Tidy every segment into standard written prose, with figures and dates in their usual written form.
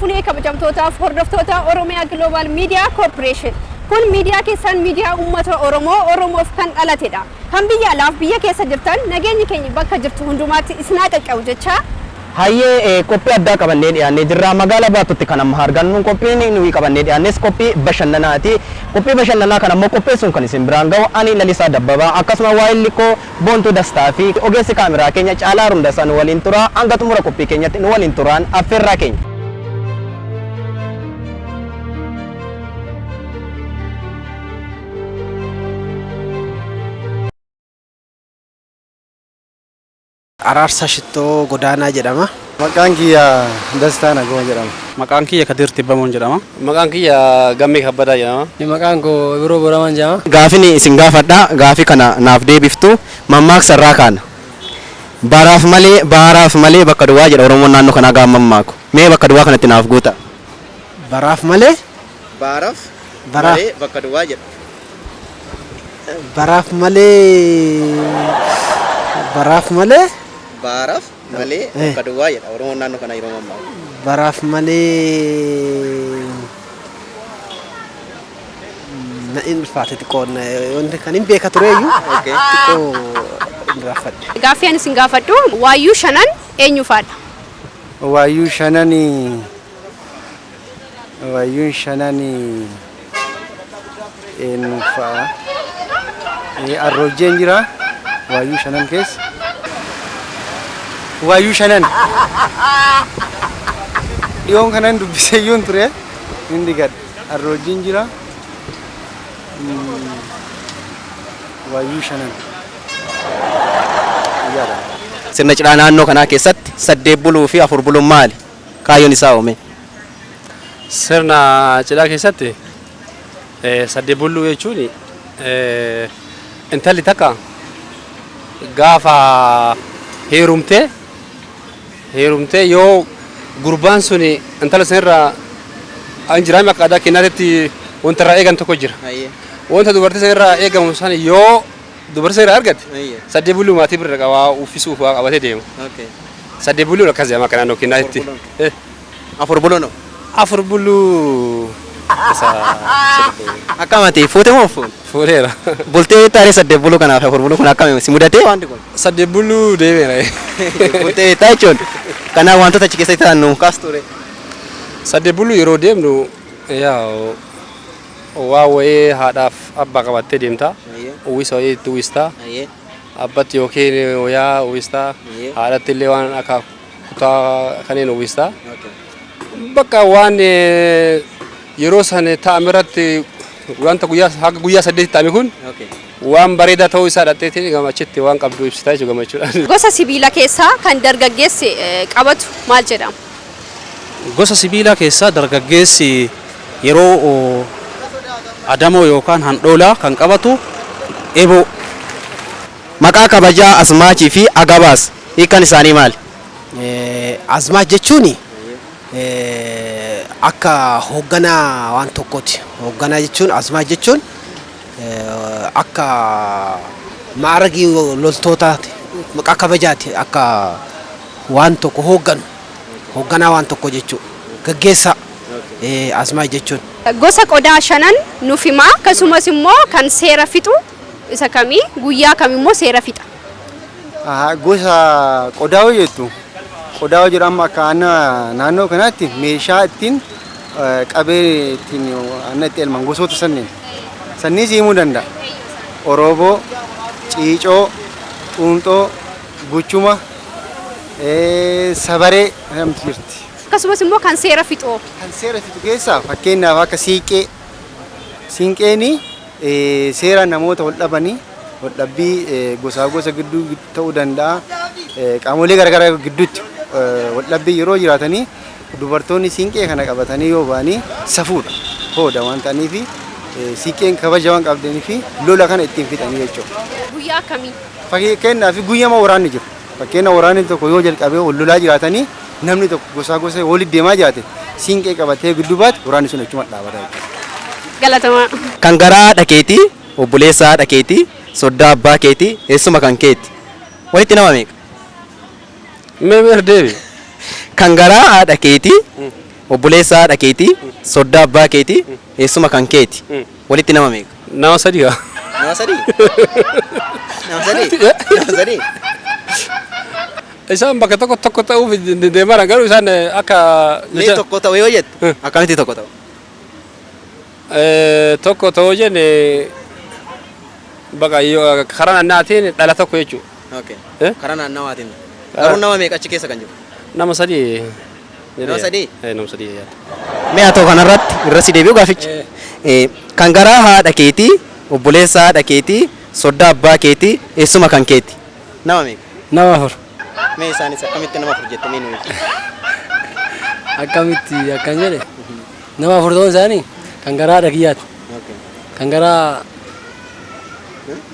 Harkafune kabajamtootaaf hordoftoota Oromiyaa Global Media Corporation. Kun miidiyaa keessan miidiyaa uummata Oromoof kan dhalatedha. Kan biyya alaaf biyya keessa jirtan nageenyi keenya bakka jirtu hundumaatti isinaa qaqqabu jecha. Hayyee qophii addaa qabannee dhiyaannee jirra. Magaalaa Baatutti kan amma argannu qophiin nuyi qabannee dhiyaannes qophii bashannanaati. Qophii bashannanaa kan ammoo qopheessuun kan isin biraan ga'u ani Lalisaa Dabbabaa akkasuma waa'illi koo Boontuu Dastaa fi ogeessi kaameraa keenya Caalaa Rundasaa nu waliin tura. Hanga xumura qophii keenyatti nu waliin turaan affeerraa keenya. Araarsa Shittoo Godaanaa jedhama. Maqaan kiyya Dastaa Nagoo jedhama. Maqaan kiyya Kadir Tibbamoon jedhama. Maqaan kiyya Gammee Kabbadaa jedhama. Maqaan koo Biroo Boramaan jedhama. Gaafini isin gaafadha. Gaafi kana naaf deebiftu mammaaksa irraa kaana. Baaraaf malee bakka duwwaa jedha Oromoon naannoo kanaa gaafa mammaaku. Mee bakka duwwaa kanatti naaf guuta. Baaraaf malee bakka duwwaa jedha. Baaraaf malee bakka duwwaa jedha Oromoon naannoo kanaa yeroo mammaaku. Baaraaf malee na ilfaate xiqqoon wanti kan hin beeka tureeyyu xiqqoo raafadhe. Gaaffii ani isin gaafadhu waayyuu shanan eenyu faadha? Waayyuun shananii eenyu fa'a? Arroojeen jira waayyuu shanan keessa. Waayyuu shanan dhiyoon kanan dubbisee yoon ture hin digadhe. Arroojeen jira waayyuu shanan. Sirna cidhaa naannoo kanaa keessatti 8 buluu fi 4 buluun maali? Kaayyoon isaa oome. Sirna cidhaa keessatti 8 buluu jechuun intalli takka gaafa heerumtee yoo gurbaan sun intala sanirraa anjiraami akka aadaa kennaatti wanta irraa eegan tokko jira. Wanta dubartii sanirraa eegamu san yoo dubartii sanirraa argate 8 buluu maatii birra qabaa uffisuuf waa qabatee deema. 8 buluu akkas jedhama akka naannoo kennaatti. 4 buluun 4 buluu akkamati fuute moo fuun? fuudheera. Bultee taaree 8 buluu kanaaf 4 buluu kun akkami si mudatee wanti kun? 8 buluu deemeera. Bultee taa jechuun kanaaf wantoota achi keessatti ta'an nu kaas ture. 8 buluu yeroo deemnu waa wayii haadhaaf abbaa qabattee deemta. Uwwisa wayii itti uwwistaa. Abbatti yookiin wayyaa uwwistaa. Haadhatti illee waan akka kutaa kanneen uwwistaa. Bakka waan yeroo san ta'amirratti wanta guyyaa 8 ta'ame kun waan bareedaa ta'uu isaa dhateetiin gammachitti waan qabdu ibsitaa jechuudha gammachuudha. Gosa sibiila keessaa kan dargaggeessi qabatu maal jedhama? Gosa sibiilaa keessaa dargaggeessi yeroo adamoo yookaan handhoolaa kan qabatu eeboo. Maqaa kabajaa Asmaachii fi Agabaas hiikan isaanii maali? Asmaach jechuun akka hoogganaa waan tokkooti. Hoogganaa jechuun Asmaach jechuun akka maaragii loltootaati. Maqaa kabajaati akka waan tokko hoogganu. Hoogganaa waan tokko jechuudha. Gaggeessaa Asmaach jechuun. Gosa qodaa shanan nuuf himaa akkasumas immoo kan seera fixu isa kamii guyyaa kamimmoo seera fixa? Gosa qodaa jettu. Qodaa jedhamu akka naannoo kanaatti meeshaa ittiin qabee ittiin itti elman gosoota sanniin siimuu danda'a. Orooboo, ciicoo, xuunxoo, guchuma, sabaree namti jirti. Akkasumas immoo kan seera fixu. Kan seera fixu keessaa fakkeenyaaf akka siiqqee. Siinqeen seera namoota wal dhabanii wal dhabbii gosa gidduu ta'uu danda'a. Qaamolee garaagaraa gidduutti wal dhabbii yeroo jiraatanii dubartoonni siinqee kana qabatanii yoo ba'anii safuudha. Hooda waan ta'aniif siiqqeen kabaja waan qabdaniif lola kana ittiin fixanii jechuudha. Guyyaa akkamii? Fakkeenyaaf guyyaa waraanni jiru. Fakkeenyaaf waraanni tokko yoo jalqabee wal lolaa jiraatanii namni tokko gosa walitti deemaa jiraate siinqee qabatee gidduu baate waraanni sun achuma dhaabata jechuudha. Galatamaa. Kan garaa dhakeetii, obboleessaa dhakeetii, soddaa abbaa keetii, eessuma kan keeti. Walitti nama meeqa? Mee deebi. Kan garaa dhakeetii, obboleessa haadha keetii, soddaa abbaa keetii, eessuma kan keeti. Walitti nama meeqa? Nama sadii gaa. Nama sadii? Nama sadii? Nama sadii? Isaan bakka tokko ta'uuf deemaa garuu isaan akka Mee tokko ta'u yoo jette akkamitti tokko ta'u? tokko ta'uu jenne bakka karaa naannaatiin dhala tokko jechuudha. Okay. Karaa naannawaatiin. Garuu nama meeqa achi keessa kan jiru? Nama sadii. Nama sadii? Nama sadii. Mee haa ta'u kanarratti irra si deebi'u gaafichi. Kan garaa haadha keetii, obboleessa haadha keetii, soddaa abbaa keetii, eessuma kan keeti. Nama meeqa? Nama afur. Mee isaanis akkamitti nama afur jettanii nuyi? Akkamitti akkan jedhe nama afur ta'uun isaanii kan garaa haadha kiyyaati. Kan garaa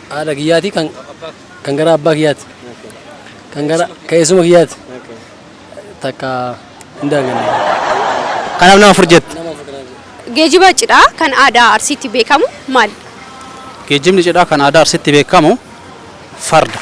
haadha kiyyaati kan garaa abbaa kiyyaati. Kan garaa eessuma kiyyaati. Takka hin daanganne. Kanaaf nama afur jette. Geejjiba cidhaa kan aadaa Arsiitti beekamu maali? Geejjibni cidhaa kan aadaa Arsiitti beekamu farda.